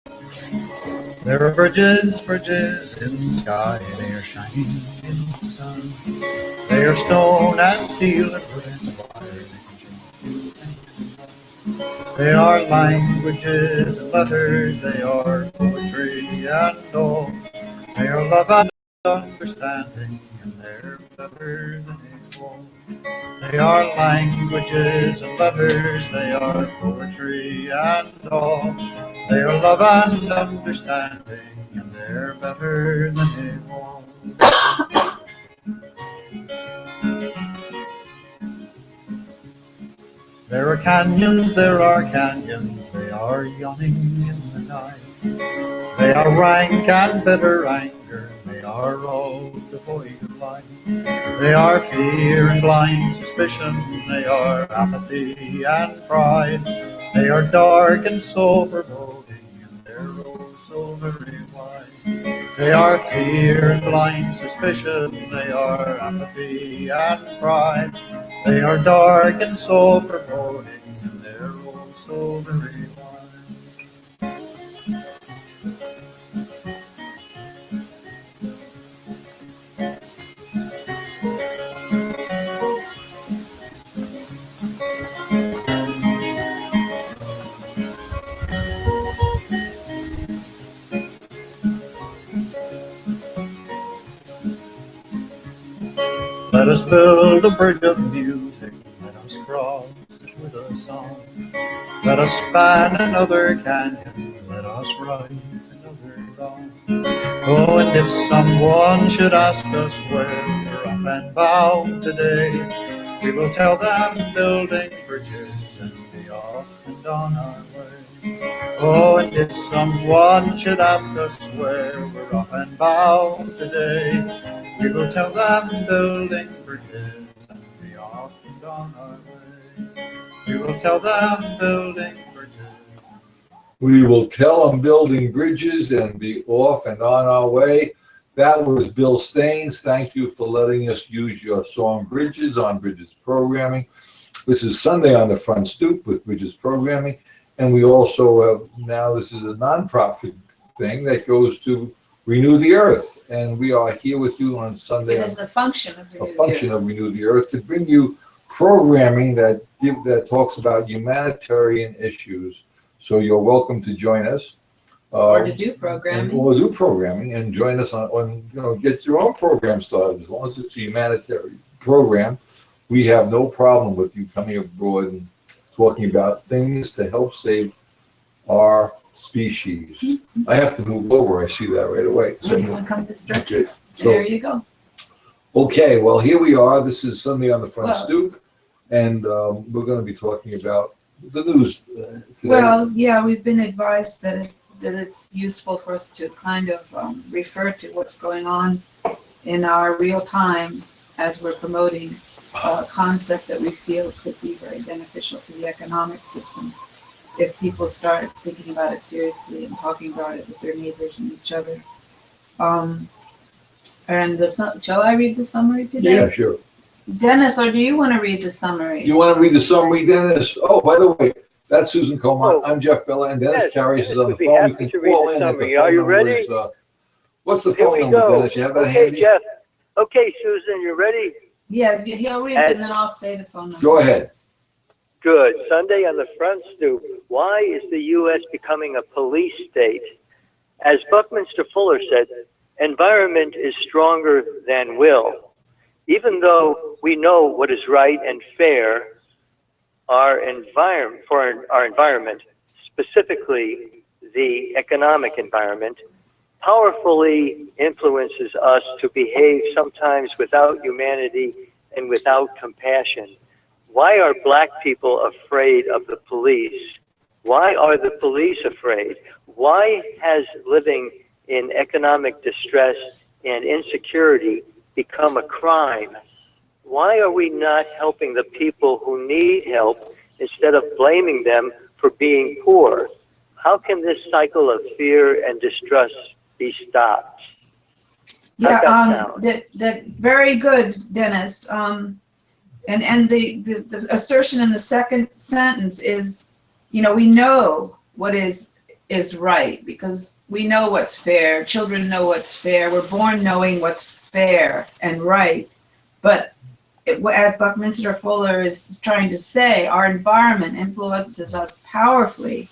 There are bridges, bridges in the sky, they are shining in the sun. They are stone and steel and wood and wire, they can change to anything. They are languages and letters, they are poetry and all. They are love and understanding, and they're better than all. They are languages and letters, they are poetry and all. They are love and understanding, and they're better than all. There are canyons, they are yawning in the night. They are rank and bitter anger, they are all devoid of light. They are fear and blind suspicion, they are apathy and pride. They are dark and soul foreboding, and they're oh so very wide. They are fear and blind suspicion, they are apathy and pride. They are dark and soul foreboding, and they're oh so very wide. Let us build a bridge of music, let us cross it with a song. Let us span another canyon, let us right another wrong. Oh, and if someone should ask us where we're off and bound today, we will tell them building bridges and be off and on our way. Oh, and if someone should ask us where we're off and bound today, we will tell them building bridges and be off and on our way. We will tell them building bridges. We will tell them building bridges and be off and on our way. That was Bill Staines. Thank you for letting us use your song Bridges on Bridges Programming. This is Sunday on the Front Stoop with Bridges Programming. And we also have now, this is a nonprofit thing that goes to Renew the Earth. And we are here with you on Sunday. It is a function of Renew the Earth to bring you programming that talks about humanitarian issues. So you're welcome to join us. Or to do programming. And join us on get your own program started. As long as it's a humanitarian program, we have no problem with you coming abroad and talking about things to help save our species. Mm-hmm. I have to move over. I see that right away. So you want to come this direction? Okay. So, there you go. Okay, well, here we are. This is Sunday on the Front Stoop, and we're going to be talking about the news today. Well, yeah, we've been advised that it's useful for us to kind of refer to what's going on in our real time as we're promoting a concept that we feel could be very beneficial to the economic system if people start thinking about it seriously and talking about it with their neighbors and each other. Shall I read the summary today? Yeah, sure. Dennis, or do you want to read the summary? You want to read the summary, Dennis? Oh, by the way, that's Susan Coleman. I'm Jeff Bella, and Dennis Carries is on the phone. You can call in at the phone. Are you ready? What's the phone number, Dennis? You have that handy? Jeff. Okay, Susan, you ready? Yeah, he'll read it, and then I'll say the phone number. Go ahead. Good. Sunday on the Front Stoop. Why is the U.S. becoming a police state? As Buckminster Fuller said, environment is stronger than will. Even though we know what is right and fair, our environment, specifically the economic environment, powerfully influences us to behave sometimes without humanity and without compassion. Why are black people afraid of the police? Why are the police afraid? Why has living in economic distress and insecurity become a crime? Why are we not helping the people who need help instead of blaming them for being poor? How can this cycle of fear and distrust be stopped? Yeah, that very good, Dennis. And the assertion in the second sentence is, we know what is is right, because we know what's fair. Children know what's fair. We're born knowing what's fair and right. But as Buckminster Fuller is trying to say, our environment influences us powerfully.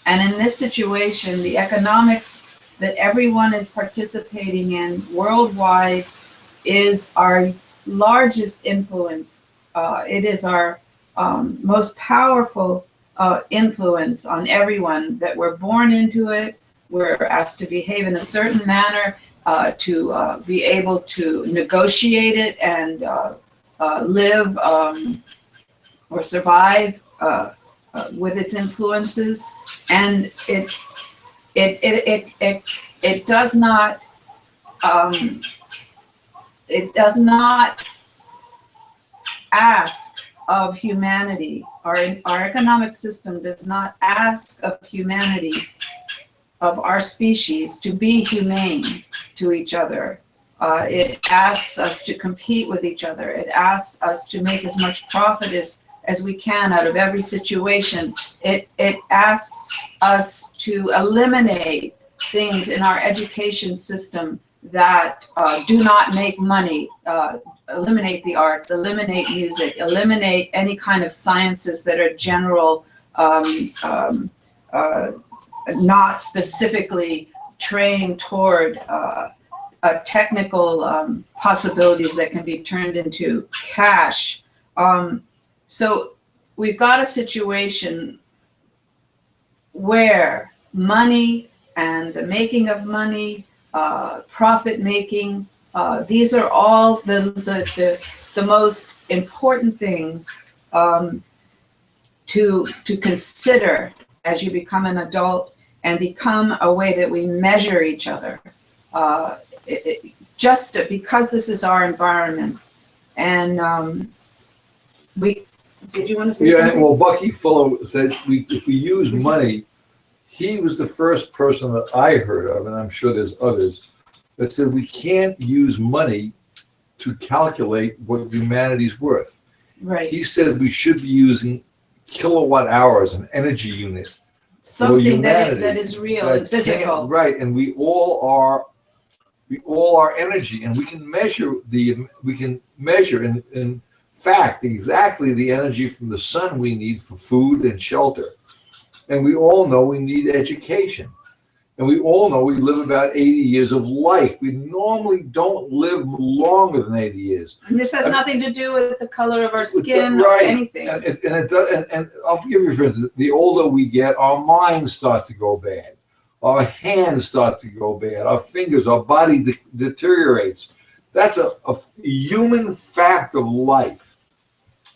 And in this situation, the economics that everyone is participating in worldwide is our largest influence. It is our most powerful influence on everyone, that we're born into it. We're asked to behave in a certain manner, to be able to negotiate it and live or survive with its influences. And it does not ask of humanity. Our economic system does not ask of humanity, of our species, to be humane to each other. It asks us to compete with each other. It asks us to make as much profit as we can out of every situation. It asks us to eliminate things in our education system that do not make money, eliminate the arts, eliminate music, eliminate any kind of sciences that are general, not specifically trained toward technical possibilities that can be turned into cash. So we've got a situation where money and the making of money, profit making, these are all the most important things to consider as you become an adult and become a way that we measure each other. Just because this is our environment, and did you want to say something? Well, Bucky Fuller said if we use money, he was the first person that I heard of, and I'm sure there's others, that said we can't use money to calculate what humanity's worth. Right. He said we should be using kilowatt hours, an energy unit. Something that is real and physical. Right, and we all are energy, and we can measure in fact exactly the energy from the sun we need for food and shelter. And we all know we need education. And we all know we live about 80 years of life. We normally don't live longer than 80 years. And this has nothing to do with the color of our skin right. or anything. And it does. And I'll give you, for instance, the older we get, our minds start to go bad. Our hands start to go bad. Our fingers, our body deteriorates. That's a human fact of life.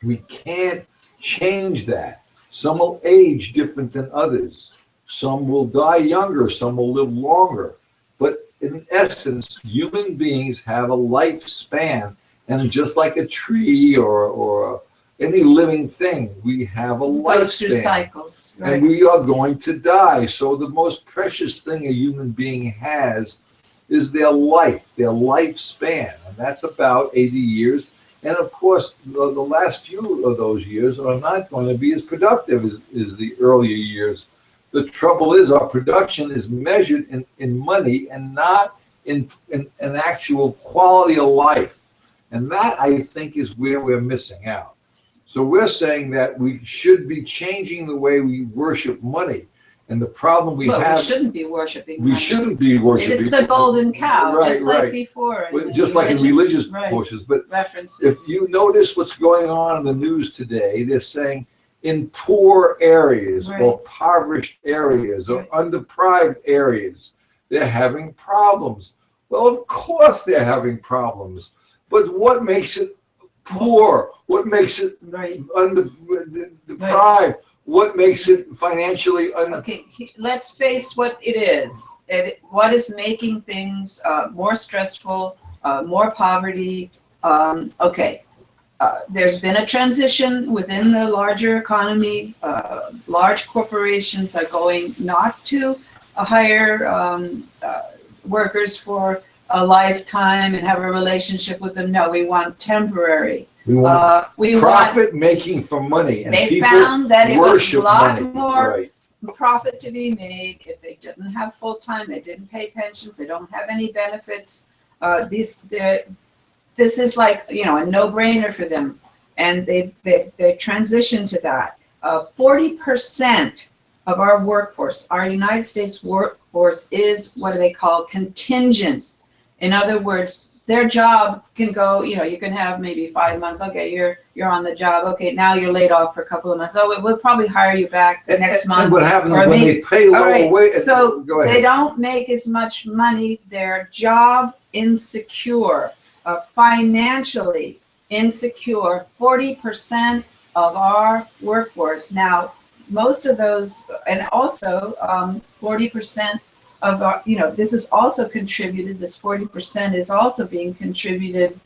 We can't change that. Some will age different than others. Some will die younger. Some will live longer. But in essence, human beings have a lifespan. And just like a tree or any living thing, we have a lifespan. Goes through cycles. Right. And we are going to die. So the most precious thing a human being has is their life, their lifespan. And that's about 80 years. And of course, the last few of those years are not going to be as productive as the earlier years. The trouble is our production is measured in money and not in actual quality of life. And that, I think, is where we're missing out. So we're saying that we should be changing the way we worship money. And the problem we have... we shouldn't be worshiping money. We shouldn't be worshiping... It's the golden cow, right, just like before. Just like in religious portions. But references. If you notice what's going on in the news today, they're saying in poor areas or impoverished areas or underdeprived areas, they're having problems. Well, of course they're having problems. But what makes it poor? What makes it deprived? What makes it financially Okay, let's face what it is. What is making things more stressful, more poverty? There's been a transition within the larger economy. Large corporations are going not to hire workers for a lifetime and have a relationship with them. No, we want temporary. We want profit making for money. And they found that it was a lot money. more profit to be made. If they didn't have full-time, they didn't pay pensions, they don't have any benefits. This is like, you know, a no-brainer for them. And they transitioned to that. 40% of our workforce, our United States workforce, is what they call contingent. In other words, their job can go, you know, you can have maybe 5 months. Okay, you're on the job. Okay, now you're laid off for a couple of months. Oh, we'll probably hire you back next month. And what happens when they pay lower wages? So they don't make as much money. They're job insecure, financially insecure. 40% of our workforce. Now, most of those, and also 40% of our, you know, this is also contributed, this 40% is also being contributed,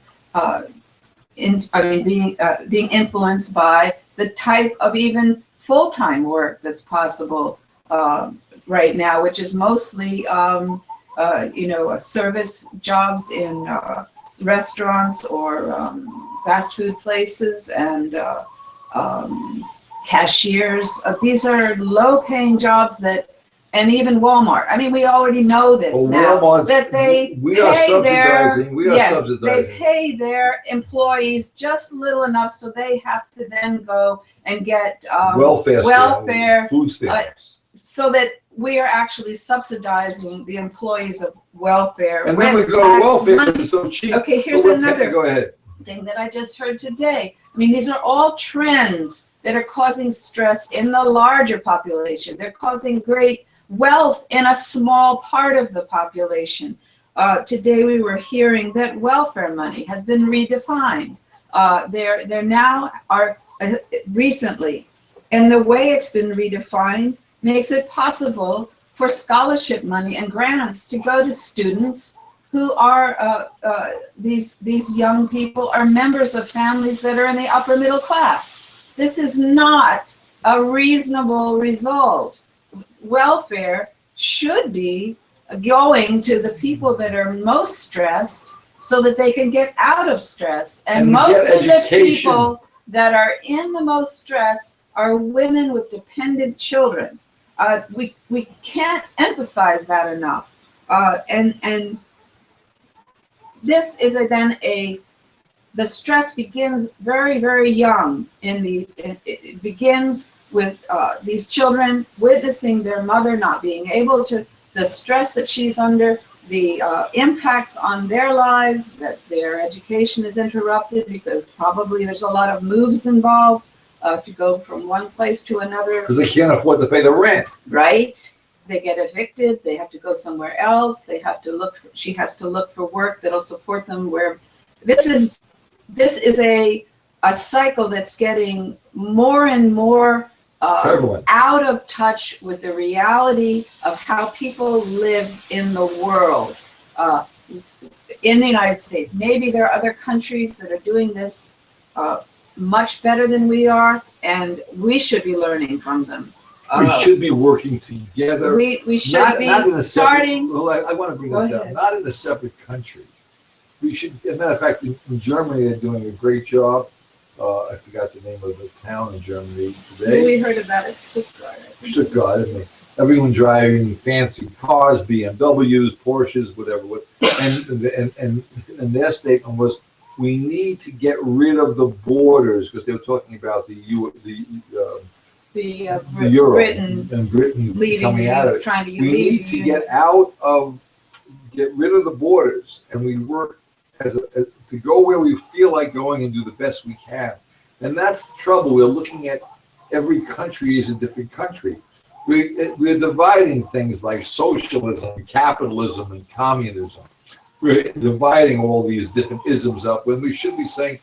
being influenced by the type of even full-time work that's possible right now, which is mostly, service jobs in restaurants or fast food places and cashiers. These are low-paying jobs that, and even Walmart. I mean, we already know this now that they pay their employees just little enough so they have to then go and get welfare, food stamps, so that we are actually subsidizing the employees of welfare. And then we go welfare because it's so cheap. Okay, here's another go ahead. thing that I just heard today. I mean, these are all trends that are causing stress in the larger population. They're causing great wealth in a small part of the population. Today we were hearing that welfare money has been redefined. There now are recently, and the way it's been redefined makes it possible for scholarship money and grants to go to students who are these young people are members of families that are in the upper middle class. This is not a reasonable result. Welfare should be going to the people that are most stressed so that they can get out of stress. And most of the people that are in the most stress are women with dependent children. We can't emphasize that enough. And this is the stress begins very, very young. It begins with these children witnessing their mother not being able to, the stress that she's under, the impacts on their lives, that their education is interrupted because probably there's a lot of moves involved to go from one place to another. Because they can't afford to pay the rent. Right. They get evicted. They have to go somewhere else. They have to she has to look for work that'll support them where this is a cycle that's getting more and more out of touch with the reality of how people live in the world, in the United States. Maybe there are other countries that are doing this much better than we are, and we should be learning from them. We should be working together. We should be starting. Well, I want to bring this up. Not in a separate country. We should, as a matter of fact, in Germany, they're doing a great job. I forgot the name of the town in Germany today. We heard about it, Stuttgart. Stuttgart, isn't it? Everyone driving fancy cars, BMWs, Porsches, whatever. And their statement was, we need to get rid of the borders, because they were talking about the euro Britain and Britain leaving coming out of it. Trying to We need to get rid of the borders, and we work to go where we feel like going and do the best we can. And that's the trouble. We're looking at every country as a different country. We're dividing things like socialism, capitalism, and communism. We're dividing all these different isms up when we should be saying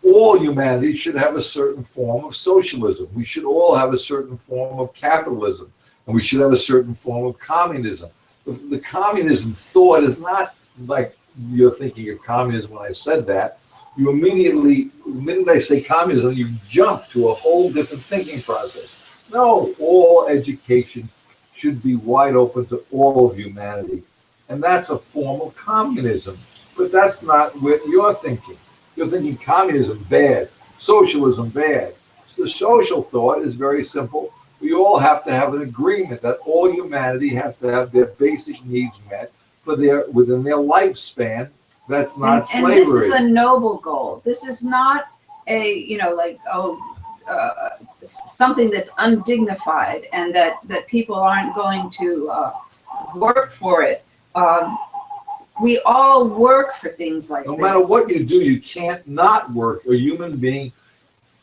all humanity should have a certain form of socialism. We should all have a certain form of capitalism, and we should have a certain form of communism. The communism thought is not like you're thinking of communism when I said that. You immediately, the minute I say communism, you jump to a whole different thinking process. No, all education should be wide open to all of humanity. And that's a form of communism. But that's not what you're thinking. You're thinking communism bad, socialism bad. The social thought is very simple. we all have to have an agreement that all humanity has to have their basic needs met for within their lifespan. That's not slavery. And this is a noble goal. This is not a, you know, like, something that's undignified and that people aren't going to work for it. We all work for things like this. No matter what you do, you can't not work. A human being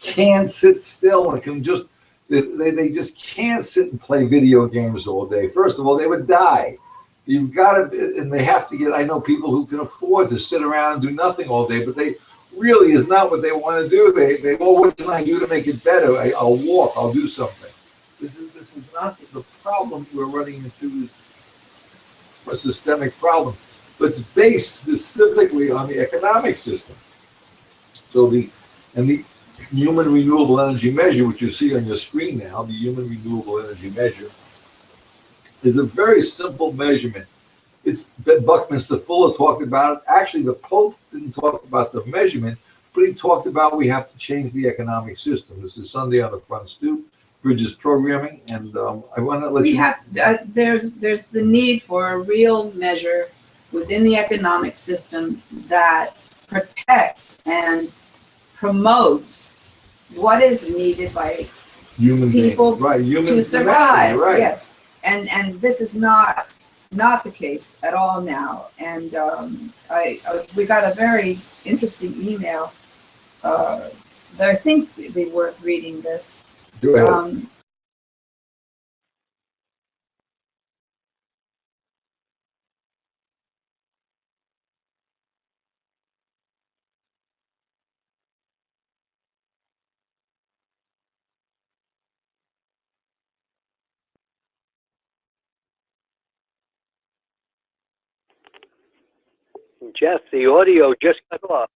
can't sit still and can just, they just can't sit and play video games all day. First of all, they would die. You've got to, and they have to get, I know people who can afford to sit around and do nothing all day, but they really is not what they want to do. They oh, what can I do to make it better? I'll walk, I'll do something. This is not the problem we're running into, is a systemic problem. But it's based specifically on the economic system. So the human renewable energy measure, which you see on your screen now, the human renewable energy measure, is a very simple measurement. It's Buckminster Fuller talked about it. Actually, the Pope didn't talk about the measurement, but he talked about we have to change the economic system. This is Sunday on the Front Stoop, Bridges Programming, and I want to let you. There's the need for a real measure within the economic system that protects and promotes what is needed by human people being, right? To survive. Right. Yes, and this is not the case at all now. And we got a very interesting email that I think would be worth reading. This. Go ahead. Jeff, the audio just cut off.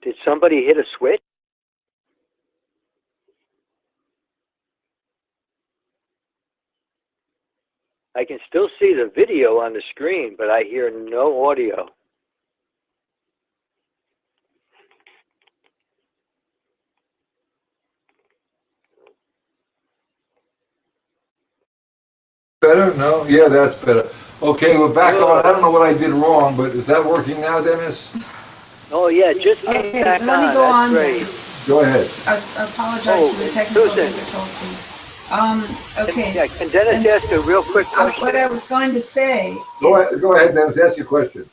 Did somebody hit a switch? I can still see the video on the screen, but I hear no audio. Better? No? Yeah, that's better. Okay, we're back on. I don't know what I did wrong, but is that working now, Dennis? Oh, yeah, just came back let me on. go That's on great. then. Go ahead. I apologize for the technical Susan. difficulty. Okay. Yeah, can Dennis ask a real quick question? What I was going to say. Go ahead, Dennis. Ask your question.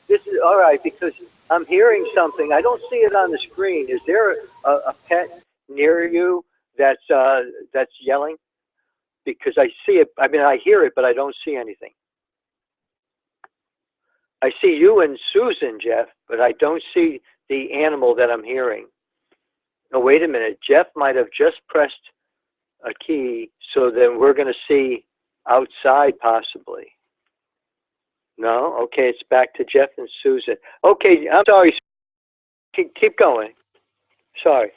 This is all right, because I'm hearing something. I don't see it on the screen. Is there a pet near you that's yelling? Because I see it. I mean, I hear it, but I don't see anything. I see you and Susan, Jeff, but I don't see the animal that I'm hearing. Oh, wait a minute. Jeff might have just pressed a key, so then we're going to see outside possibly. No? Okay, it's back to Jeff and Susan. Okay, I'm sorry. Keep going. Sorry.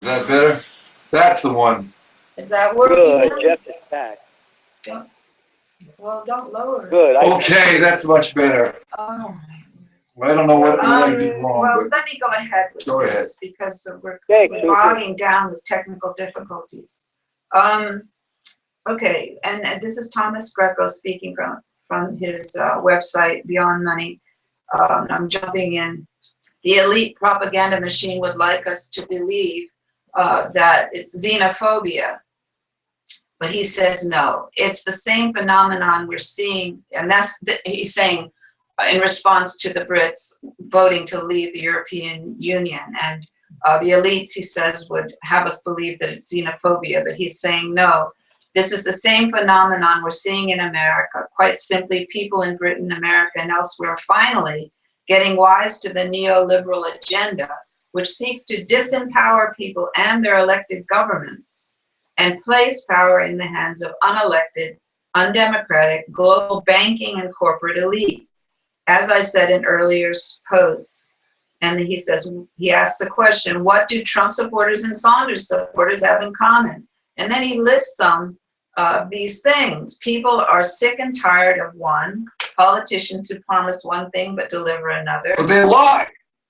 Is that better? That's the one. Is that working? Good. now? Jeff is back. Well, don't lower it. Good. Okay, that's much better. Oh. I don't know what I did wrong, Well, but let me go ahead with Go this because we're Thanks, Susan. bogging down with technical difficulties. Okay, and this is Thomas Greco speaking from his website, Beyond Money. I'm jumping in. The elite propaganda machine would like us to believe that it's xenophobia. But he says no. It's the same phenomenon we're seeing, and he's saying in response to the Brits voting to leave the European Union. And the elites, he says, would have us believe that it's xenophobia, but he's saying no. This is the same phenomenon we're seeing in America. Quite simply, people in Britain, America, and elsewhere are finally getting wise to the neoliberal agenda, which seeks to disempower people and their elected governments and place power in the hands of unelected, undemocratic, global banking and corporate elite. As I said in earlier posts, and he asks the question, what do Trump supporters and Saunders supporters have in common? And then he lists some of these things. People are sick and tired of one, politicians who promise one thing but deliver another. But they lie.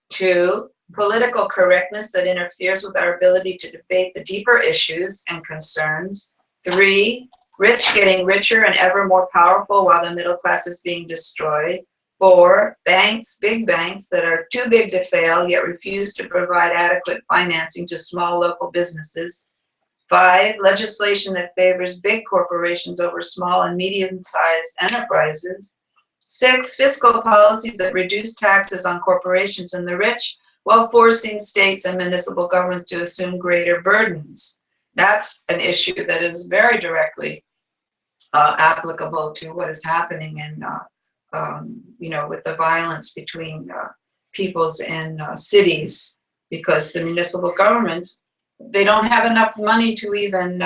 2, political correctness that interferes with our ability to debate the deeper issues and concerns. 3, rich getting richer and ever more powerful while the middle class is being destroyed. 4, banks, big banks that are too big to fail yet refuse to provide adequate financing to small local businesses. 5, legislation that favors big corporations over small and medium-sized enterprises. 6, fiscal policies that reduce taxes on corporations and the rich while forcing states and municipal governments to assume greater burdens. That's an issue that is very directly applicable to what is happening in, with the violence between peoples in cities, because the municipal governments, they don't have enough money to even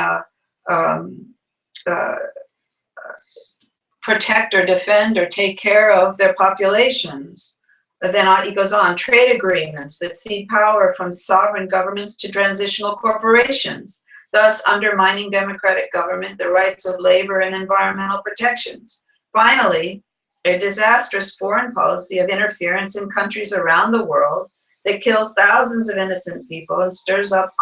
protect or defend or take care of their populations. But then he goes on, trade agreements that cede power from sovereign governments to transitional corporations, thus undermining democratic government, the rights of labor and environmental protections. Finally, a disastrous foreign policy of interference in countries around the world that kills thousands of innocent people and stirs up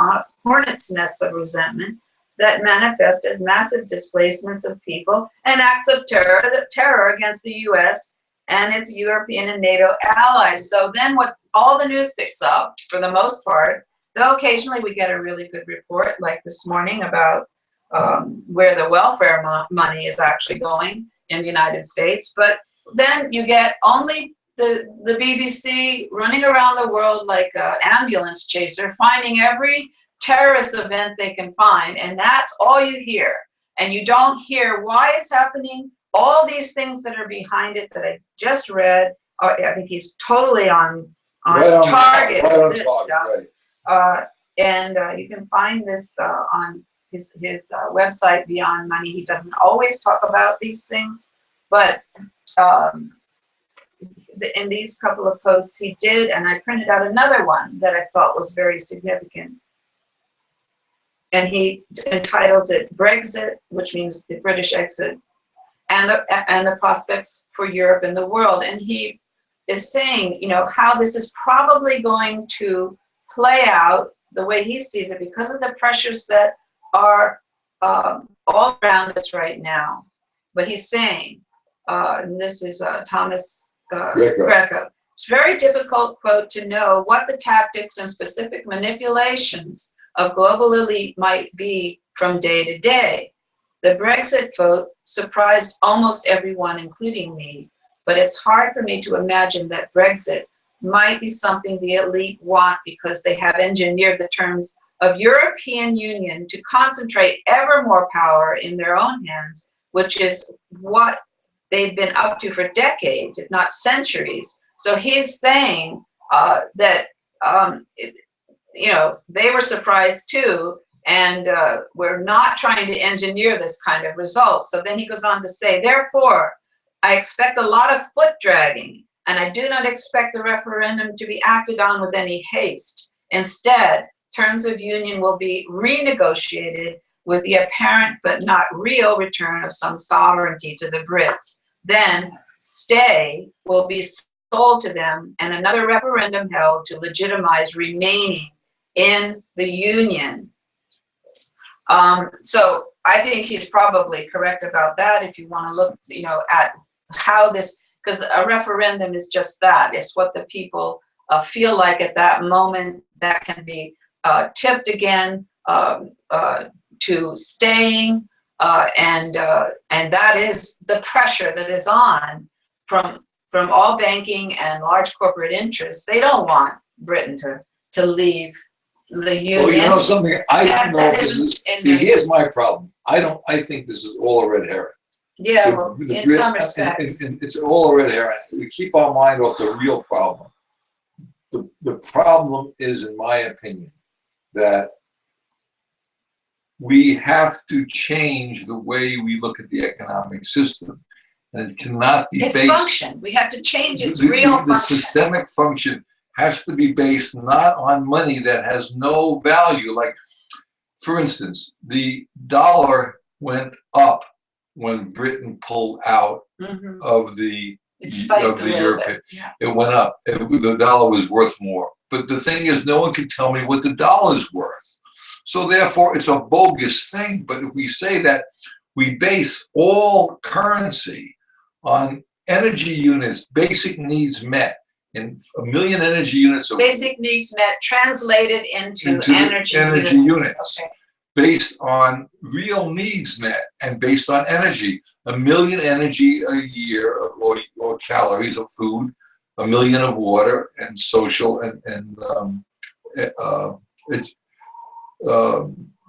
hornets' nests of resentment that manifest as massive displacements of people and acts of terror against the U.S. and its European and NATO allies. So then what all the news picks up, for the most part, though occasionally we get a really good report, like this morning about where the welfare money is actually going in the United States, but then you get only the BBC running around the world like an ambulance chaser, finding every terrorist event they can find, and that's all you hear. And you don't hear why it's happening, all these things that are behind it that I just read. I think he's totally on target with this stuff. Right. And you can find this on his website, Beyond Money. He doesn't always talk about these things, but in these couple of posts he did, and I printed out another one that I thought was very significant. And he entitles it Brexit, which means the British exit, and the prospects for Europe and the world. And he is saying, how this is probably going to play out the way he sees it because of the pressures that are all around us right now. But he's saying, and this is Thomas Greco. It's very difficult, quote, to know what the tactics and specific manipulations of global elite might be from day to day. The Brexit vote surprised almost everyone, including me, but it's hard for me to imagine that Brexit might be something the elite want because they have engineered the terms of European Union to concentrate ever more power in their own hands, which is what they've been up to for decades, if not centuries. So he's saying that they were surprised too, and we're not trying to engineer this kind of result. So then he goes on to say, therefore, I expect a lot of foot dragging, and I do not expect the referendum to be acted on with any haste. Instead, terms of union will be renegotiated with the apparent but not real return of some sovereignty to the Brits. Then stay will be sold to them and another referendum held to legitimize remaining in the union. So I think he's probably correct about that. If you want to look, at how this, because a referendum is just that. It's what the people feel like at that moment. That can be tipped again to staying, and that is the pressure that is on from all banking and large corporate interests. They don't want Britain to leave the Well, you union. know something, I don't know That if this isn't is, in see, the- here's my problem. I think this is all a red herring. Yeah, well, The in real- some respects. and it's all a red herring. We keep our mind off the real problem. The problem is, in my opinion, that we have to change the way we look at the economic system. And it cannot be Its based. function, we have to change its the- real the function. systemic function has to be based not on money that has no value. Like, for instance, the dollar went up when Britain pulled out Mhm. of the It spiked of a the little European. bit. Yeah. It went up. The dollar was worth more. But the thing is, no one can tell me what the dollar's worth. So therefore, it's a bogus thing. But if we say that we base all currency on energy units, basic needs met, and 1,000,000 energy units of Basic needs met, translated into Into energy units. Okay. based on real needs met and based on energy, 1,000,000 energy a year or calories of food, 1,000,000 of water and social and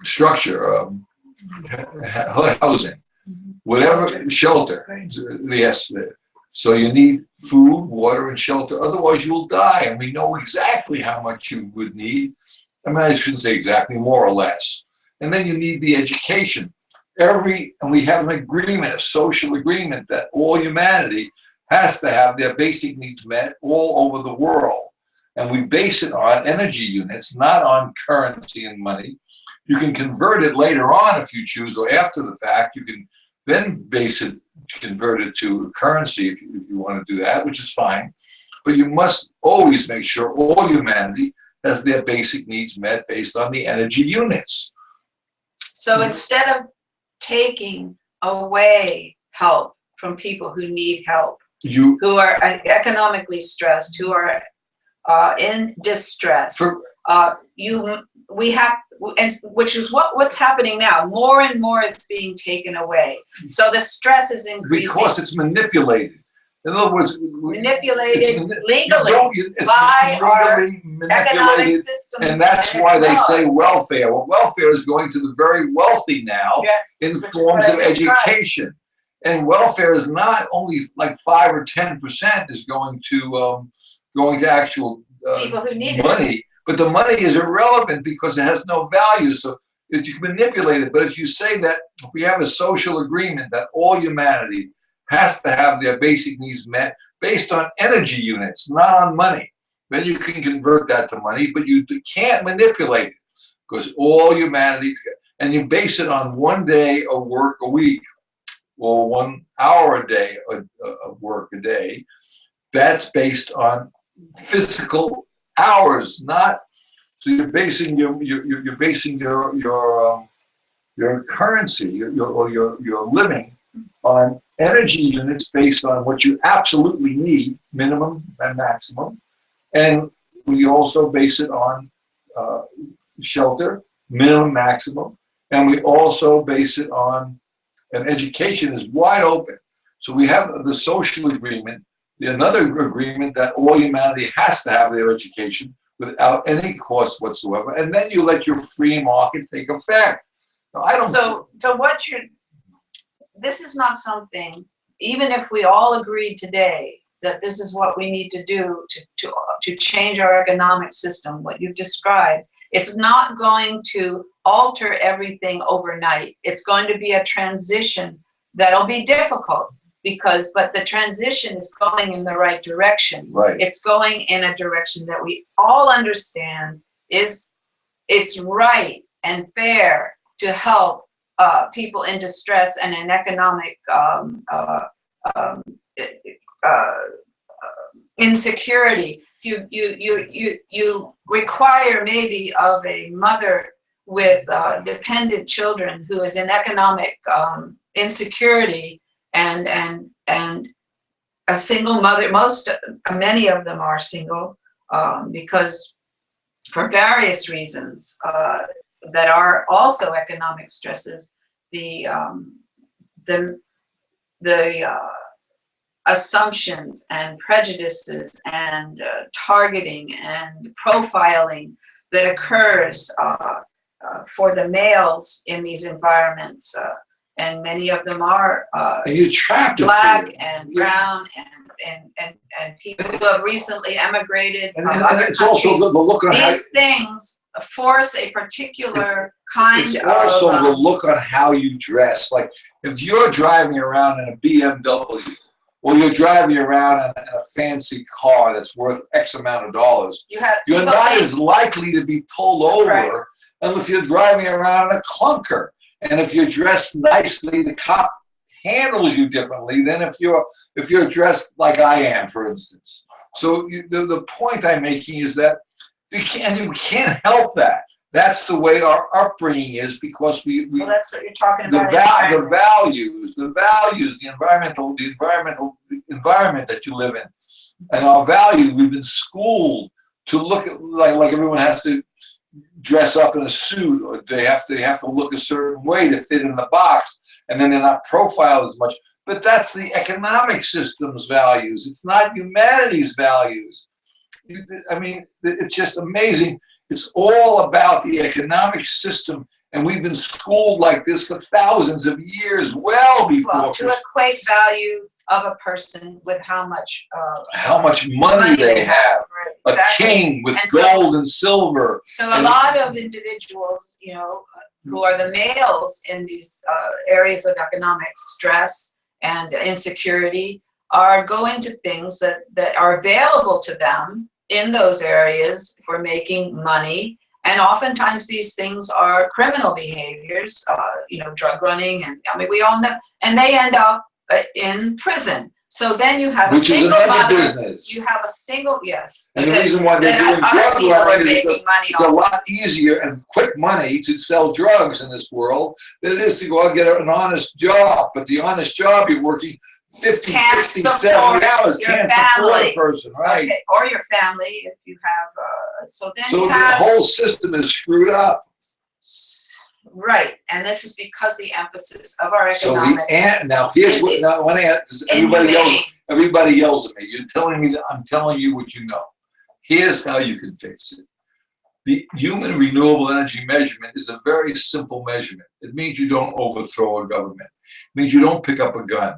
structure, housing, whatever, shelter. Right. Yes. So you need food, water, and shelter. Otherwise, you will die. And we know exactly how much you would need. I mean, I shouldn't say exactly, more or less. And then you need the education. And we have an agreement, a social agreement, that all humanity has to have their basic needs met all over the world. And we base it on energy units, not on currency and money. You can convert it later on if you choose, or after the fact. You can then convert it to currency if you want to do that, which is fine. But you must always make sure all humanity has their basic needs met based on the energy units. So instead of taking away help from people who need help, who are economically stressed, who are in distress, which is what's happening now. More and more is being taken away. So the stress is increasing. Because it's manipulated. In other words, manipulated legally by our economic system. And that's why they say welfare. Well, welfare is going to the very wealthy now, yes, in forms of education. And welfare is not only like 5 or 10% is going to actual people who need money. it. But the money is irrelevant because it has no value. So it's manipulated. But if you say that we have a social agreement that all humanity has to have their basic needs met based on energy units, not on money, then you can convert that to money, but you can't manipulate it because all humanity, and you base it on 1 day of work a week or 1 hour a day of work a day. That's based on physical hours, not. So you're basing your currency, your living on energy units based on what you absolutely need, minimum and maximum, and we also base it on shelter, minimum, maximum, and we also base it on, and education is wide open. So we have the social agreement. Another agreement that all humanity has to have their education without any cost whatsoever, and then you let your free market take effect. Now, I don't. So this is not something. Even if we all agreed today that this is what we need to do to change our economic system, what you've described, it's not going to alter everything overnight. It's going to be a transition that'll be difficult. But the transition is going in the right direction. Right. It's going in a direction that we all understand it's right and fair to help people in distress and in economic insecurity. You require maybe of a mother with dependent children who is in economic insecurity and a single mother. Many of them are single because for various reasons that are also economic stresses. The assumptions and prejudices and targeting and profiling that occurs for the males in these environments, and many of them are And you're trapped in black fear. and brown and people who have recently emigrated And, from and other it's also countries. the look on how These things force a particular kind it's of also the look on how you dress. Like if you're driving around in a BMW, or you're driving around in a fancy car that's worth X amount of dollars, you're not as likely to be pulled over Right. than if you're driving around in a clunker. And if you're dressed nicely, the cop handles you differently than if you're dressed like I am, for instance. So the point I'm making is that you can't help that. That's the way our upbringing is, because we well, that's what you're talking the about. values, the environment that you live in, and our values. We've been schooled to look at like everyone has to dress up in a suit, or they have to look a certain way to fit in the box, and then they're not profiled as much. But that's the economic system's values. It's not humanity's values. I mean, it's just amazing. It's all about the economic system, and we've been schooled like this for thousands of years, well before. Well, to equate value of a person with how much money they have. Right, A exactly. king with And so- gold and silver. So a lot of individuals, who are the males in these areas of economic stress and insecurity, are going to things that are available to them in those areas for making money. And oftentimes these things are criminal behaviors, drug running, and I mean, we all know, and they end up in prison. So then you have Which a is single another mother. business. You have a single, yes. And the because reason why they're then doing other drug people are running is making because money it's a off. lot easier and quick money to sell drugs in this world than it is to go out and get an honest job. But the honest job, you're working 50, Can't 60, support 70 hours, your can't support a family. person, right? Okay, or your family, if you have, so then So you the have, whole system is screwed up. right, and this is because the emphasis of our So economics. now here's Is what, it now I want to ask, 'cause inhumane. everybody yells at me. You're telling me that I'm telling you what you know. Here's how you can fix it. The human renewable energy measurement is a very simple measurement. It means you don't overthrow a government. It means you don't pick up a gun.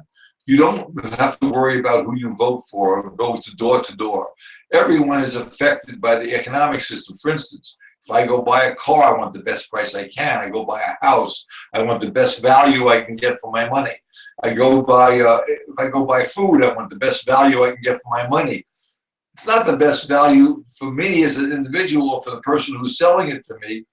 You don't have to worry about who you vote for or go to door. Everyone is affected by the economic system. For instance, if I go buy a car, I want the best price I can. I go buy a house, I want the best value I can get for my money. If I go buy food, I want the best value I can get for my money. It's not the best value for me as an individual or for the person who's selling it to me.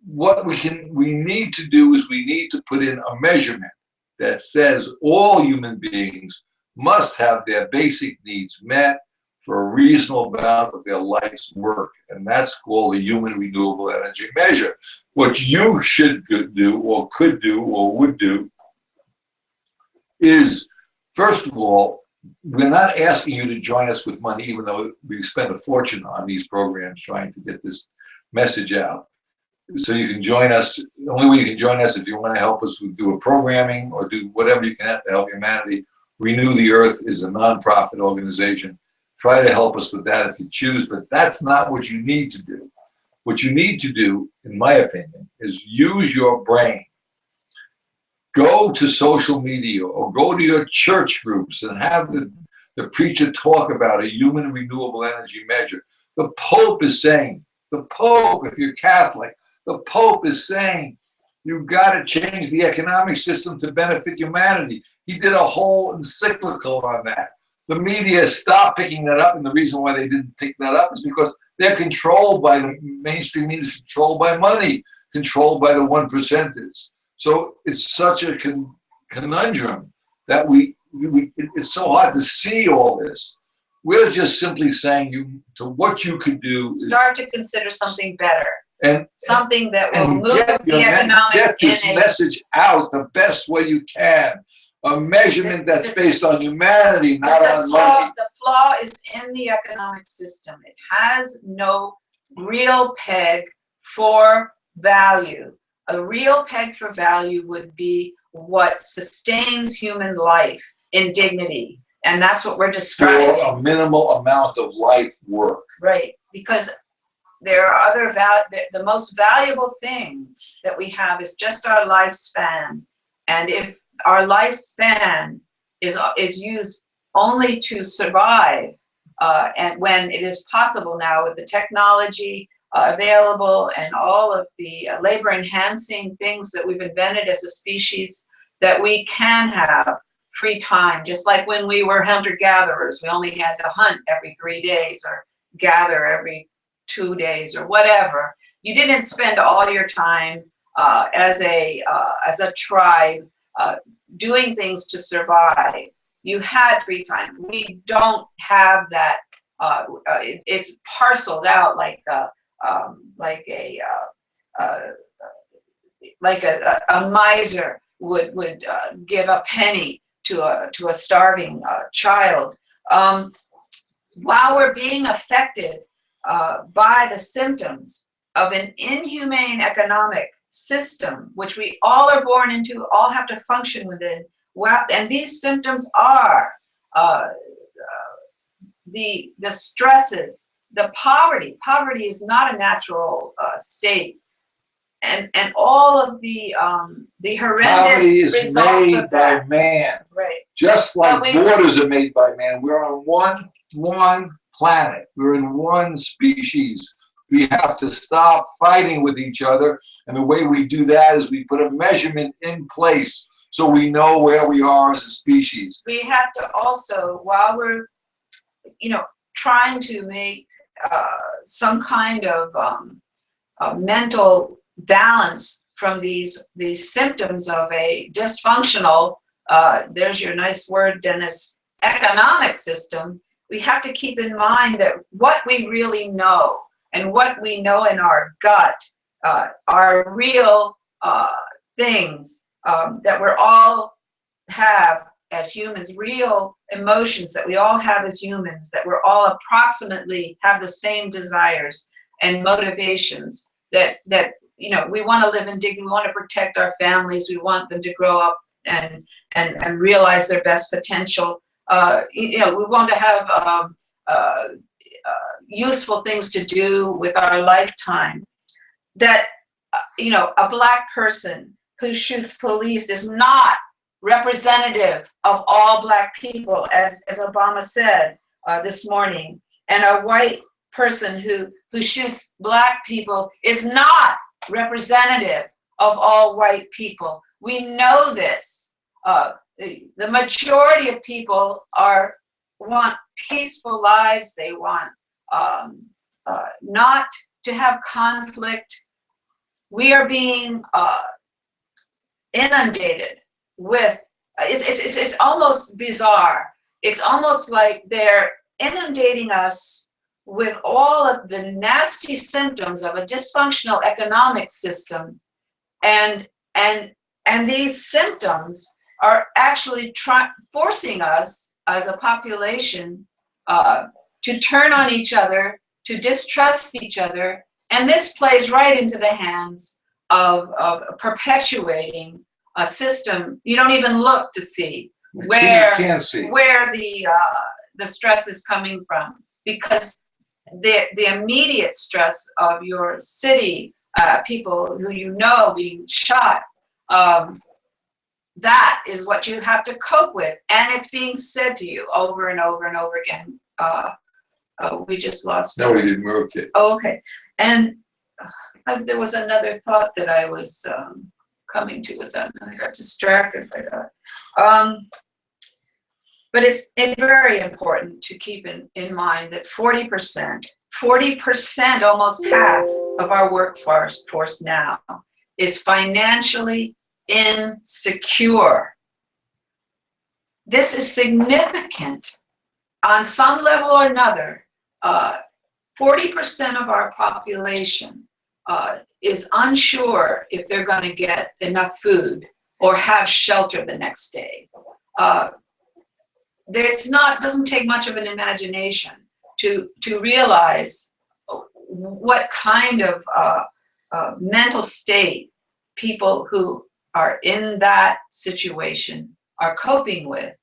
What we need to do is we need to put in a measurement that says all human beings must have their basic needs met for a reasonable amount of their life's work. And that's called the human renewable energy measure. What you should do or could do or would do is, first of all, we're not asking you to join us with money, even though we spend a fortune on these programs trying to get this message out. So you can join us. The only way you can join us if you want to help us do a programming or do whatever you can to help humanity. Renew the Earth is a nonprofit organization. Try to help us with that if you choose, but that's not what you need to do. What you need to do, in my opinion, is use your brain. Go to social media or go to your church groups and have the preacher talk about a human renewable energy measure. The Pope is saying, the Pope, if you're Catholic, the Pope is saying, you've got to change the economic system to benefit humanity. He did a whole encyclical on that. The media stopped picking that up, and the reason why they didn't pick that up is because they're controlled by the mainstream media, controlled by money, controlled by the 1%ers. So it's such a conundrum that it's so hard to see all this. We're just simply saying what you could do is Start to consider something better. And something that will move get the economics this message out the best way you can. A measurement that's based on humanity, not on money. The flaw is in the economic system. It has no real peg for value. A real peg for value would be what sustains human life in dignity. And that's what we're describing. For a minimal amount of life work. Right. Because there are the most valuable things that we have is just our lifespan. And if our lifespan is used only to survive, and when it is possible now with the technology available and all of the labor enhancing things that we've invented as a species, that we can have free time, just like when we were hunter-gatherers, we only had to hunt every 3 days or gather every 2 days or whatever. You didn't spend all your time as a tribe doing things to survive. You had free time. We don't have that. It's parceled out like a miser would give a penny to a starving child. While we're being affected by the symptoms of an inhumane economic system, which we all are born into, all have to function within, and these symptoms are the stresses, the poverty. Poverty is not a natural state. And all of the horrendous results of that. Poverty is made by man. Right. Just like borders are made by man. We're on one planet. We're in one species. We have to stop fighting with each other. And the way we do that is we put a measurement in place so we know where we are as a species. We have to also, while we're, trying to make some kind of mental balance from these symptoms of a dysfunctional, there's your nice word, Dennis, economic system, we have to keep in mind that what we really know and what we know in our gut are real things that we all have as humans, real emotions that we all have as humans, that we're all approximately have the same desires and motivations, that we want to live in dignity, we want to protect our families, we want them to grow up and realize their best potential. We want to have useful things to do with our lifetime. That a Black person who shoots police is not representative of all Black people, as Obama said this morning, and a white person who shoots Black people is not representative of all white people. We know this. The majority of people want peaceful lives. They want not to have conflict. We are being inundated with, it's almost bizarre. It's almost like they're inundating us with all of the nasty symptoms of a dysfunctional economic system, and these symptoms are actually forcing us as a population to turn on each other, to distrust each other, and this plays right into the hands of perpetuating a system you don't even look to see where the stress is coming from, because the immediate stress of your city, people who being shot, that is what you have to cope with, and it's being said to you over and over and over again. We just lost. No, we didn't. We're okay. Oh, okay. And there was another thought that I was coming to with that, and I got distracted by that. But it's very important to keep in mind that 40%, almost half of our workforce now is financially insecure. This is significant on some level or another. 40% of our population is unsure if they're going to get enough food or have shelter the next day. Doesn't take much of an imagination to realize what kind of mental state people who are in that situation are coping with.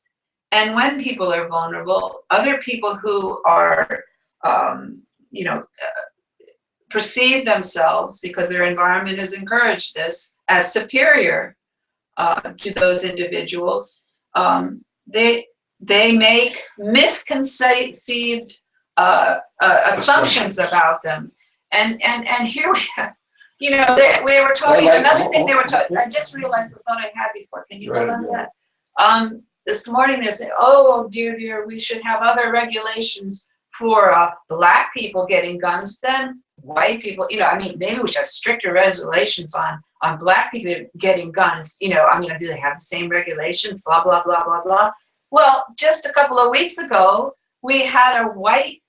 And when people are vulnerable, other people who are, perceive themselves, because their environment has encouraged this, as superior to those individuals. They make misconceived assumptions about them, and here we have, we were talking. Another thing they were talking. I just realized the thought I had before. Can you hold on to that? This morning they're saying, "Oh dear, we should have other regulations for black people getting guns than white people." Maybe we should have stricter regulations on black people getting guns. Do they have the same regulations? Blah blah blah blah blah. Well, just a couple of weeks ago, we had a white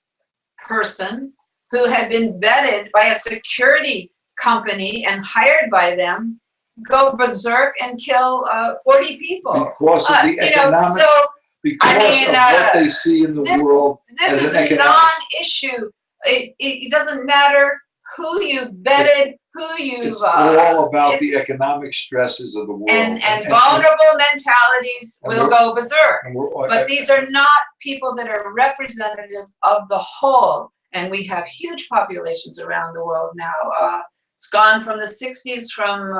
person who had been vetted by a security company and hired by them go berserk and kill 40 people. Because of the economics, of what they see in the world. This is a non-issue. It doesn't matter who you vetted, who you've... It's all about the economic stresses of the world. And vulnerable mentalities will go berserk. But these are not people that are representative of the whole. And we have huge populations around the world now. It's gone from the 60s from,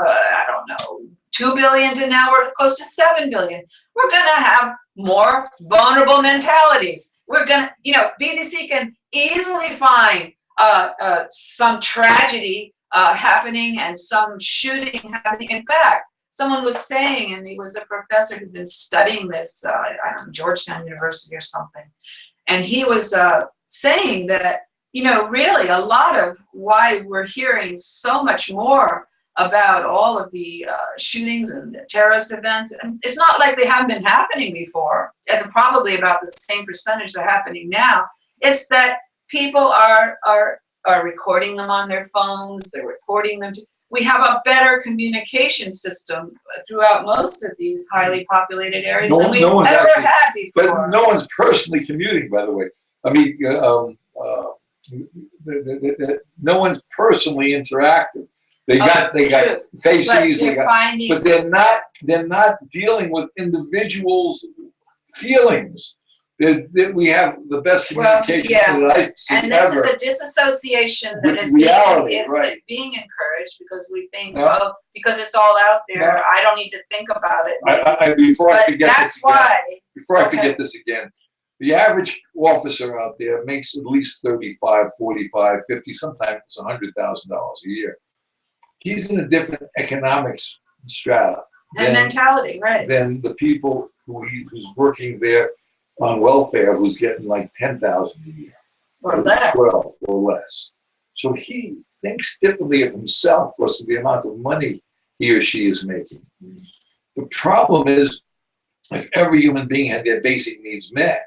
2 billion to now we're close to 7 billion. We're going to have more vulnerable mentalities. We're going to, BBC can easily find some tragedy happening and some shooting happening. In fact, someone was saying, and he was a professor who'd been studying this, Georgetown University or something, and he was saying that, really a lot of why we're hearing so much more about all of the shootings and the terrorist events, and it's not like they haven't been happening before, and probably about the same percentage they're happening now. It's that people are recording them on their phones, they're reporting them. We have a better communication system throughout most of these highly populated areas than we've ever had before. But no one's personally commuting, by the way. No one's personally interactive. They got faces, but they're not dealing with individuals' feelings. We have the best communication that I've seen and this ever. is a disassociation that is being encouraged because we think, because it's all out there, I don't need to think about it. Before I forget this again, the average officer out there makes at least 35, 45, 50, sometimes it's $100,000 a year. He's in a different economics strata and mentality, right? Than the people who's working there on welfare, who's getting like 10,000 a year, or less, 12 or less. So he thinks differently of himself because of the amount of money he or she is making. The problem is, if every human being had their basic needs met,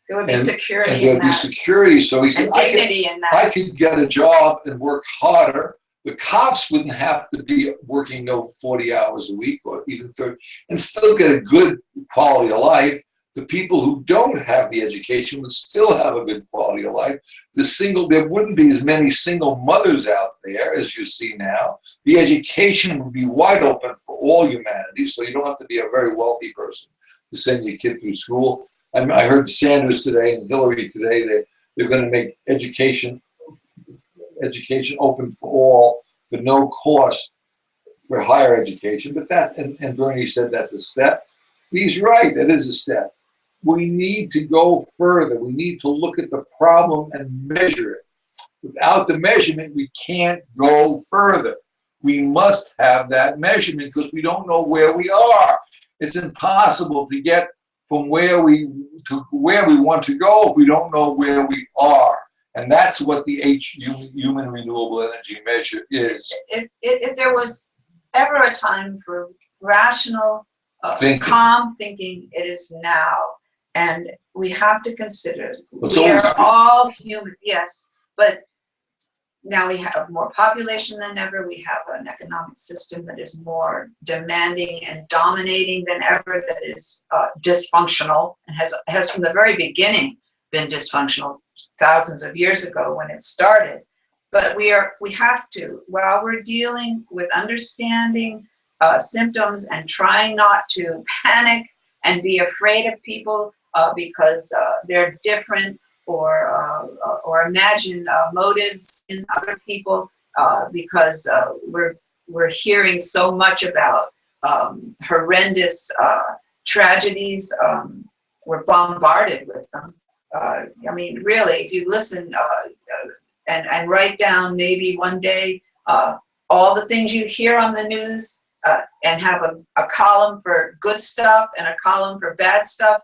there would be security. And there would be security. So he said, I could get a job and work harder. The cops wouldn't have to be working 40 hours a week or even 30, and still get a good quality of life. The people who don't have the education would still have a good quality of life. There wouldn't be as many single mothers out there as you see now. The education would be wide open for all humanity, so you don't have to be a very wealthy person to send your kid through school. I heard Sanders today and Hillary today, they're going to make education open for all for no cost for higher education. But and Bernie said that's a step. He's right, it is a step. We need to go further. We need to look at the problem and measure it. Without the measurement, we can't go further. We must have that measurement because we don't know where we are. It's impossible to get from where we want to go if we don't know where we are. And that's what the Human Renewable Energy measure is. If there was ever a time for rational, calm thinking, it is now. And we have to consider, we are all human, yes, but now we have more population than ever. We have an economic system that is more demanding and dominating than ever, that is dysfunctional, and has from the very beginning been dysfunctional thousands of years ago when it started. But we have to, while we're dealing with understanding symptoms and trying not to panic and be afraid of people because they're different, or imagine motives in other people because we're hearing so much about horrendous tragedies. We're bombarded with them. I mean, really, if you listen and write down maybe one day all the things you hear on the news and have a column for good stuff and a column for bad stuff,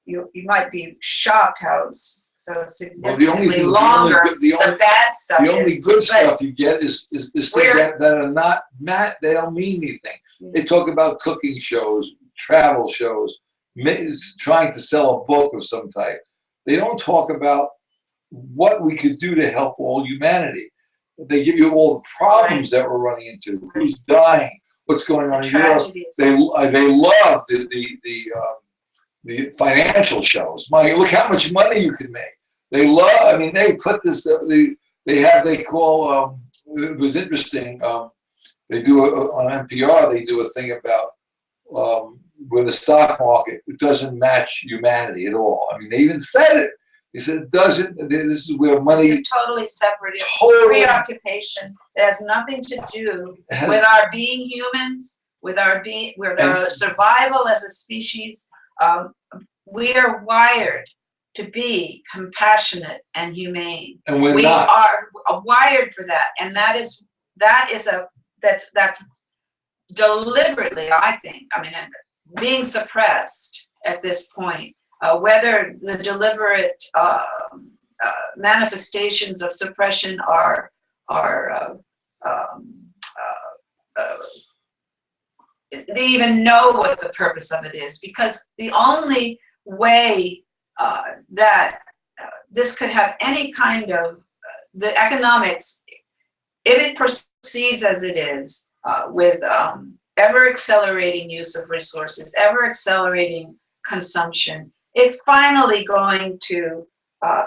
you might be shocked how so significantly longer the bad stuff is. The only good stuff you get is things that are not, they don't mean anything. They talk about cooking shows, travel shows, trying to sell a book of some type. They don't talk about what we could do to help all humanity. They give you all the problems that we're running into, who's dying, what's going on in Europe. They love the financial shows. Look how much money you can make. They love. I mean, they put this. They call. It was interesting. They do on NPR. They do a thing about where the stock market doesn't match humanity at all. I mean, they even said it. They said it doesn't. This is where money. It's a totally separate preoccupation. It has nothing to do with our being humans, with our survival as a species. We are wired to be compassionate and humane. And we are wired for that, and that's deliberately, I think. I mean, being suppressed at this point. Whether the deliberate manifestations of suppression are they even know what the purpose of it is, because the only way that this could have any kind of the economics, if it proceeds as it is with ever accelerating use of resources, ever accelerating consumption, it's finally going to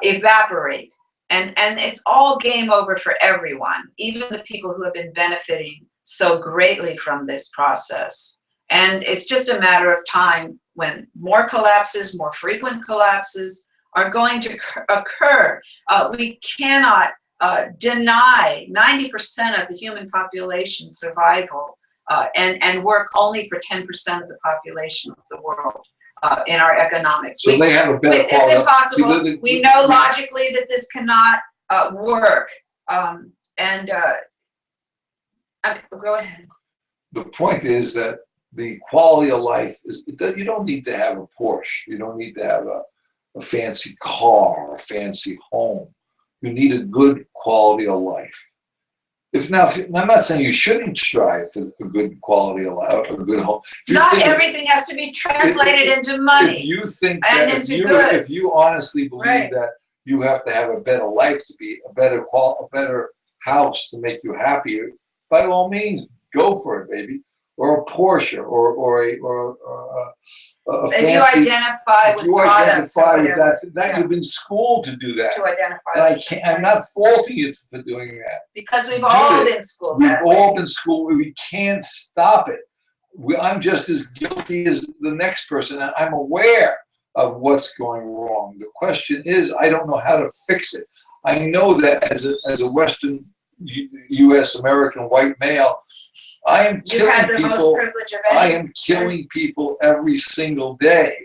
evaporate, and it's all game over for everyone, even the people who have been benefiting so greatly from this process. And it's just a matter of time when more collapses, more frequent collapses are going to occur. We cannot deny 90% of the human population survival and work only for 10% of the population of the world. In our economics. So they have a better quality. It's impossible. We know logically that this cannot work. Go ahead. The point is that the quality of life is, you don't need to have a Porsche. You don't need to have a fancy car or a fancy home. You need a good quality of life. I'm not saying you shouldn't strive for a good quality of life, a good home. Not everything has to be translated into money. If you think that, if you honestly believe that you have to have a better life to be a better house to make you happier, by all means, go for it, baby. Or a Porsche, or a fancy. If you identify with products, that you've been schooled to do that. To identify. And I'm not faulting you for doing that. Because we've all been schooled. We've all been schooled. We can't stop it. I'm just as guilty as the next person, and I'm aware of what's going wrong. The question is, I don't know how to fix it. I know that as a Western U.S. American white male, I am killing people. I am killing people every single day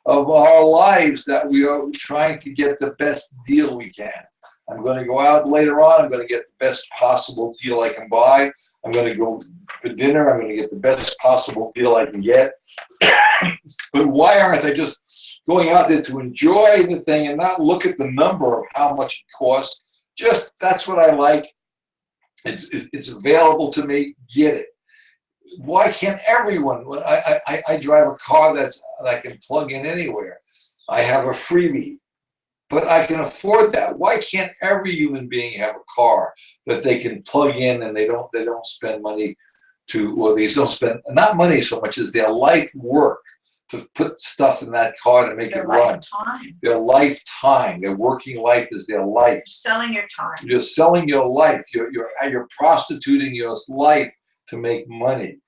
of our lives that we are trying to get the best deal we can. I'm going to go out later on. I'm going to get the best possible deal I can buy. I'm going to go for dinner. I'm going to get the best possible deal I can get. But why aren't I just going out there to enjoy the thing and not look at the number of how much it costs? Just, that's what I like. It's available to me. Get it. Why can't everyone? I drive a car that I can plug in anywhere. I have a freebie, but I can afford that. Why can't every human being have a car that they can plug in and they don't spend money they don't spend not money so much as their life work to put stuff in that car to make it run. Their lifetime, their working life is their life. You're selling your time. You're selling your life. You're prostituting your life to make money.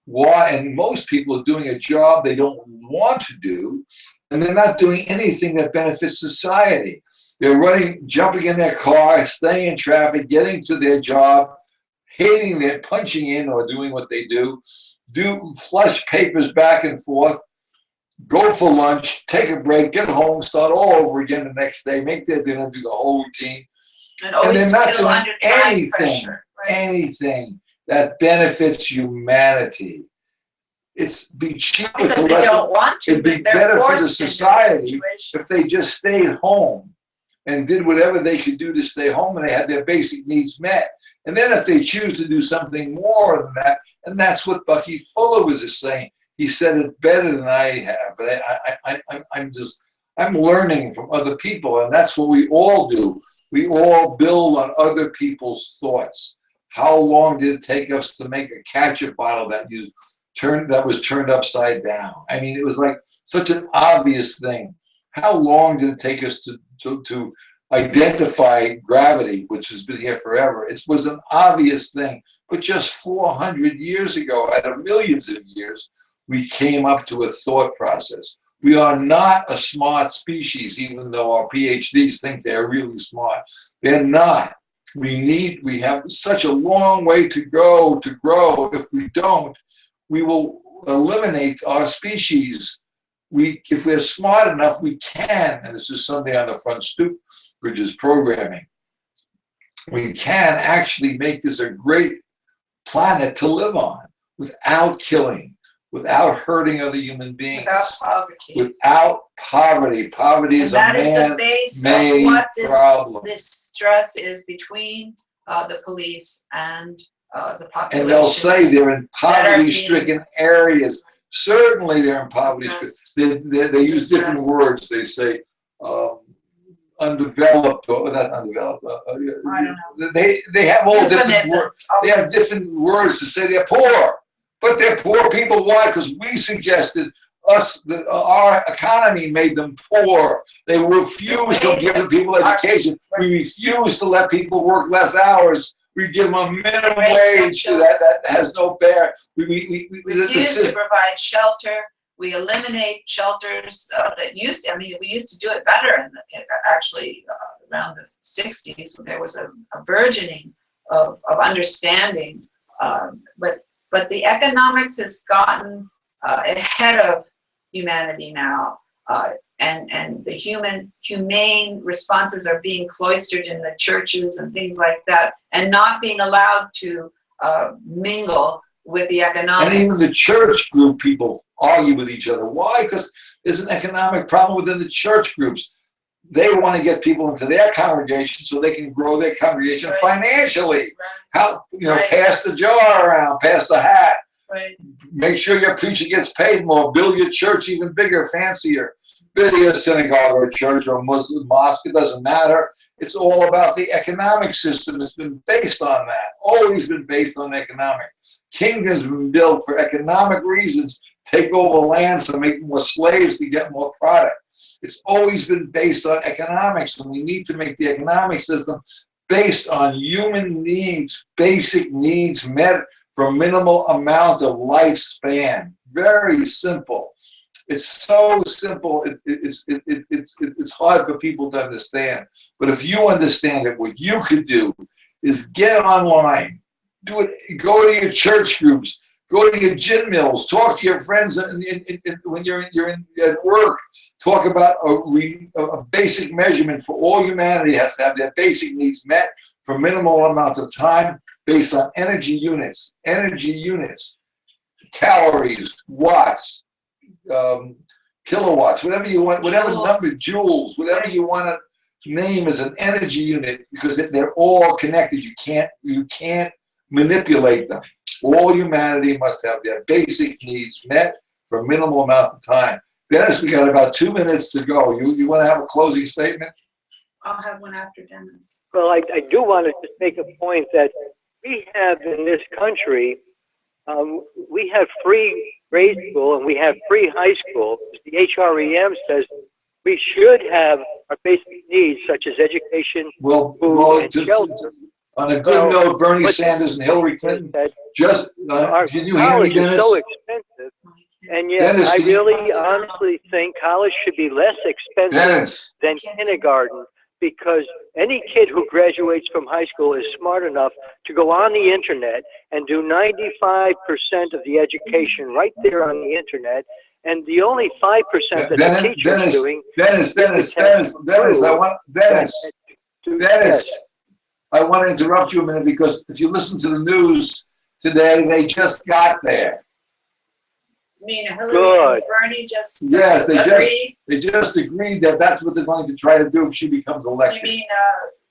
Why? And most people are doing a job they don't want to do, and they're not doing anything that benefits society. They're running, jumping in their car, staying in traffic, getting to their job, hating their punching in or doing what they do flush papers back and forth, go for lunch, take a break, get home, start all over again the next day, make their dinner, do the whole routine. And always they're not feel doing under time anything, pressure. Right? anything that benefits humanity. It's be cheaper Because to they let them, don't want to. it'd be They're better for the forced into this society situation. if they just stayed home and did whatever they could do to stay home and they had their basic needs met. And then if they choose to do something more than that, and that's what Bucky Fuller was just saying. He said it better than I have, but I'm learning from other people, and that's what we all do. We all build on other people's thoughts. How long did it take us to make a ketchup bottle that was turned upside down? I mean, it was like such an obvious thing. How long did it take us to identify gravity, which has been here forever? It was an obvious thing, but just 400 years ago, out of millions of years, we came up to a thought process. We are not a smart species, even though our PhDs think they're really smart. They're not. We have such a long way to go to grow. If we don't, we will eliminate our species. If we're smart enough, we can, and this is Sunday on the Front Stoop, Bridges programming, we can actually make this a great planet to live on without killing, without hurting other human beings, Without poverty. Without poverty. Poverty is a that is the base of man-made what problem. this stress is between the police and the population. And they'll say they're in poverty-stricken areas. Certainly they're in poverty-stricken. They use different words. They say undeveloped or not undeveloped. I don't know. They have all different words. They have different words to say they're poor. But they're poor people. Why? Because we suggested our economy made them poor. They refused to give the people education. We refuse to let people work less hours. We give them a minimum wage that has no bear. We refuse to provide shelter. We eliminate shelters that used to, we used to do it better. Actually, around the 60s, there was a burgeoning of understanding. But the economics has gotten ahead of humanity now, and the humane responses are being cloistered in the churches and things like that, and not being allowed to mingle with the economics. And even the church group people argue with each other. Why? Because there's an economic problem within the church groups. They want to get people into their congregation so they can grow their congregation financially. How, pass the jar around, pass the hat. Right. Make sure your preacher gets paid more. Build your church even bigger, fancier. Build a synagogue or a church or a Muslim mosque. It doesn't matter. It's all about the economic system. It's been based on that. Always been based on economic. Kingdoms have been built for economic reasons. Take over land so make more slaves to get more product. It's always been based on economics, and we need to make the economic system based on human needs, basic needs met for minimal amount of lifespan. Very simple. It's so simple. It's hard for people to understand. But if you understand it, what you could do is get online, do it. Go to your church groups. Go to your gin mills. Talk to your friends when you're at work. Talk about a basic measurement for all humanity has to have their basic needs met for minimal amount of time based on energy units, calories, watts, kilowatts, whatever you want, whatever number, joules, whatever you want to name as an energy unit, because they're all connected. You can't manipulate them. All humanity must have their basic needs met for a minimal amount of time. Dennis, we got about 2 minutes to go. You want to have a closing statement? I'll have one after Dennis. Well, I do want to just make a point that we have in this country, we have free grade school and we have free high school. The HREM says we should have our basic needs such as education, food, and shelter. On a good note, Bernie Sanders and Hillary Clinton just, can you hear me, Dennis? College is so expensive, and yet Dennis, I really honestly think college should be less expensive than kindergarten. because any kid who graduates from high school is smart enough to go on the internet and do 95% of the education right there on the internet, and the only 5% that the teacher is doing. Dennis, I want to interrupt you a minute, because if you listen to the news today, they just got there. I mean, Hillary and Bernie just agreed. They just agreed that that's what they're going to try to do if she becomes elected. You mean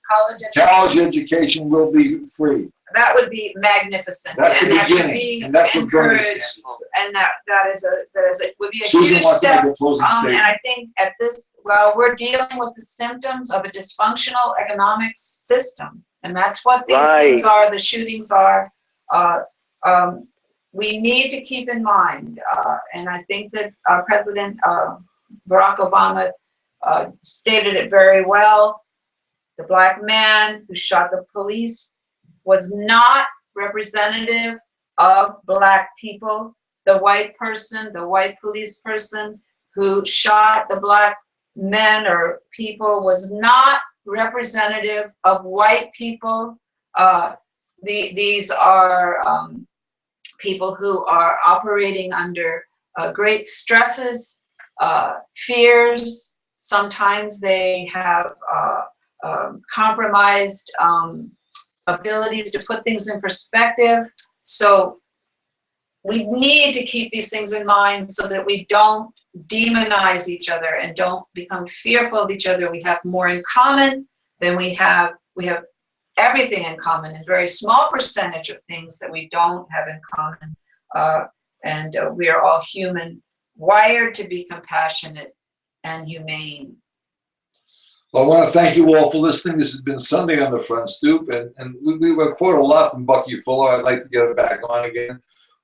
college education? College education will be free. That would be magnificent, that's and that should be encouraged. And that would be a huge step. And I think at this, well, we're dealing with the symptoms of a dysfunctional economic system, and that's what these things are. The shootings are. We need to keep in mind, and I think that President Barack Obama stated it very well. The black man who shot the police was not representative of black people. The white person, the white police person who shot the black men or people was not representative of white people. These are people who are operating under great stresses, fears. Sometimes they have compromised abilities to put things in perspective. So we need to keep these things in mind so that we don't demonize each other and don't become fearful of each other. We have more in common than we have everything in common, and very small percentage of things that we don't have in common. And we are all human, wired to be compassionate and humane. Well, I want to thank you all for listening. This has been Sunday on the Front Stoop, and we quote a lot from Bucky Fuller. I'd like to get him back on again.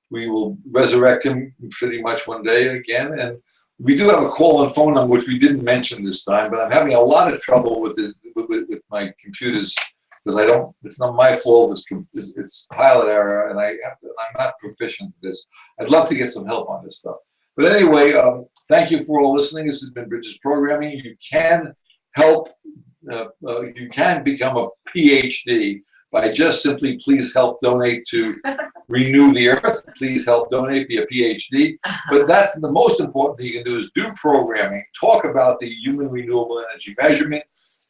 We will resurrect him pretty much one day again. And we do have a call and phone number, which we didn't mention this time, but I'm having a lot of trouble with my computers, because it's not my fault, it's pilot error, and I'm not proficient at this. I'd love to get some help on this stuff. But anyway, thank you for all listening. This has been Bridges Programming. You can help, you can become a PhD by just simply please help donate to Renew the Earth. Please help donate, be a PhD. But that's the most important thing you can do, is do programming, talk about the human renewable energy measurement,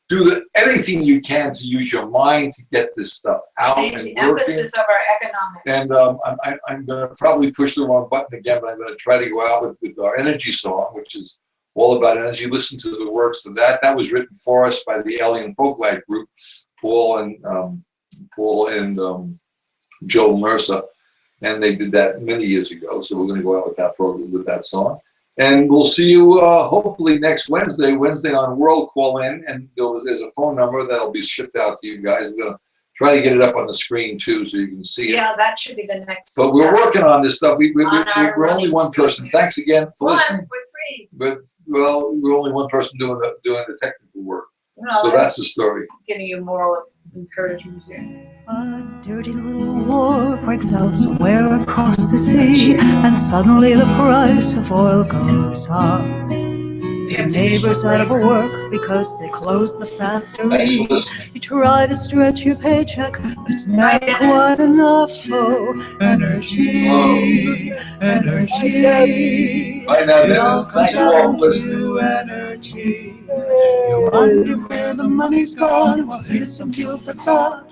do anything you can to use your mind to get this stuff out. Change the emphasis of our economics. And I'm going to probably push the wrong button again, but I'm going to try to go out with our energy song, which is all about energy. Listen to the words of that. That was written for us by the Alien Folklight group, Paul and Joe Mercer, and they did that many years ago. So we're going to go out with that program, with that song. And we'll see you hopefully next Wednesday on World Call In, and there's a phone number that'll be shipped out to you guys. We're going to try to get it up on the screen too, so you can see it. Yeah, that should be the next. But we're working on this stuff. We're only one person. Thanks again for listening. We're three. But we're only one person doing the technical work. No, so that's the story. Giving you moral encouragement here. A dirty little war breaks out somewhere across the sea, and suddenly the price of oil goes up. Your neighbor's out of work because they closed the factory. You try to stretch your paycheck, but it's not quite enough. Oh, energy. Bye now, Dennis. Thank you all for listening. Energy. You wonder where the money's gone. Well, here's some fuel for thought.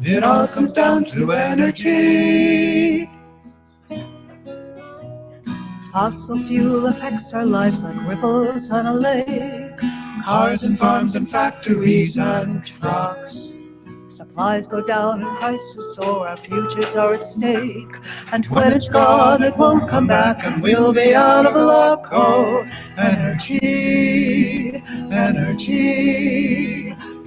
It all comes down to energy. Fossil fuel affects our lives like ripples on a lake. Cars and farms and factories and trucks. Supplies go down and prices soar, our futures are at stake. And when it's gone, it won't come back, and we'll be out of luck. Oh, energy.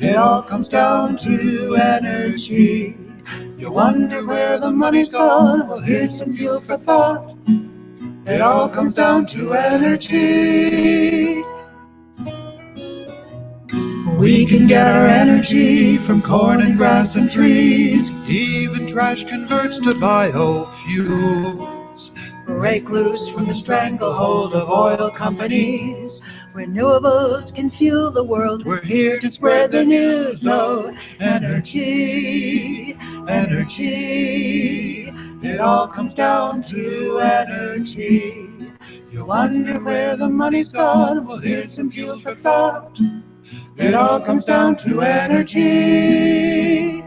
It all comes down to energy. You wonder where the money's gone? Well, here's some fuel for thought. It all comes down to energy. We can get our energy from corn and grass and trees. Even trash converts to biofuels. Break loose from the stranglehold of oil companies. Renewables can fuel the world. We're here to spread the news. Oh, energy, energy. It all comes down to energy. You wonder where the money's gone? Well, here's some fuel for thought. It all comes down to energy.